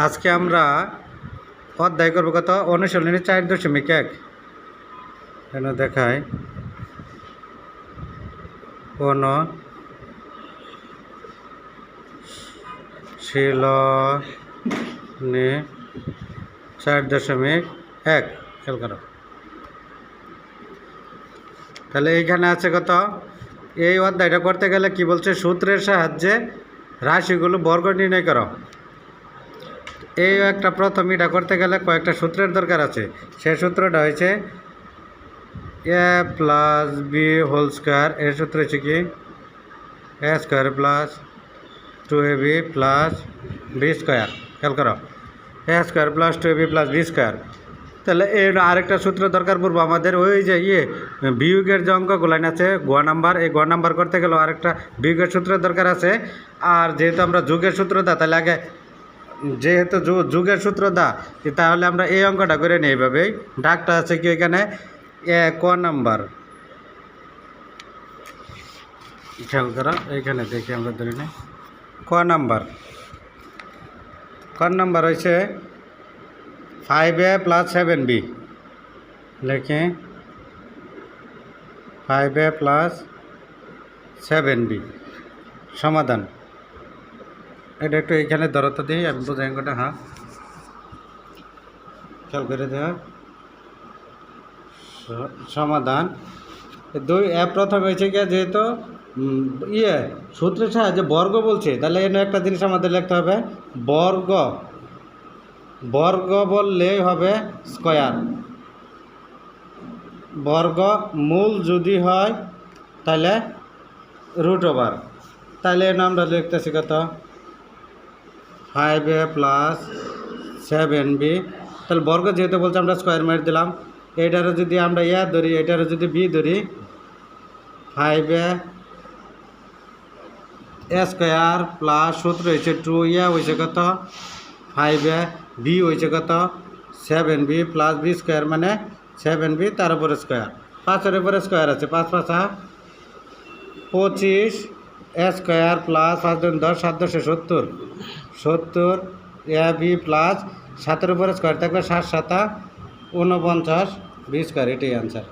আজকে আমরা অধ্যায় করব কত অনুশীলনী 4.1 এখানে দেখায় অনুশীলনী 4.1 খেয়াল করো। তাহলে এইখানে আছে কত, এই অধ্যায়টা করতে গেলে কি বলছে, সূত্রের সাহায্যে রাশিগুলো বর্গ নির্ণয় করো। এই একটা প্রথম এটা করতে গেলে কয়েকটা সূত্রের দরকার আছে। সেই সূত্রটা হয়েছে a plus B whole square. এর সূত্র হচ্ছে কি A square plus 2ab plus B square. খেয়াল করো, A square plus 2ab plus B square. তাহলে এর আরেকটা সূত্র দরকার পড়বো আমাদের, ওই যে বিয়োগের যে অঙ্কগুলো আছে গ নাম্বার, এই গ নাম্বার করতে গেলেও আরেকটা বিয়োগের সূত্রের দরকার আছে। আর যেহেতু আমরা যুগের সূত্র দা, তাহলে আগে যেহেতু যুগের সূত্র দা, তাহলে আমরা এই অঙ্কটা করে নিই। এইভাবেই ডাকটা আছে কি এখানে ক নাম্বার। খেয়াল করা, এইখানে দেখি আমরা ধরে নিই ক নাম্বার হয়েছে 5a প্লাস 7b। লিখে 5a প্লাস 7b সমাধান। এটা একটু এইখানে ধরতে দিই, আমি বোঝাই অঙ্কটা। হ্যাঁ, খেয়াল করে দেওয়া সমাধান। প্রথম হয়েছে কি, যেহেতু সূত্রের সাহায্যে বর্গ বলছে, তাহলে এনে একটা জিনিস আমাদের লিখতে হবে, বর্গ বললেই হবে স্কয়ার। বর্গ মূল যদি হয় তাহলে রুট ওভার। তাহলে এনে আমরা লিখতেছি কত 5a প্লাস 7b। তাহলে বর্গ যেহেতু বলছে আমরা স্কোয়ার মেরে দিলাম। এটারও যদি আমরা ধরি, এটারও যদি বি ধরি, 5a স্কোয়ার প্লাস সূত্র হয়েছে 2a হয়েছে কত 5a, বি হয়েছে কত 7b প্লাস বি স্কোয়ার মানে 7b, তার উপরে স্কোয়ার, 5-এর উপরে স্কোয়ার আছে, 5 5 25 square plus 5 10 7 10 70 A B plus 7-এর উপরে স্কোয়ার থাকলে 7 7 49 বি স্কোয়ার। এটাই আনসার।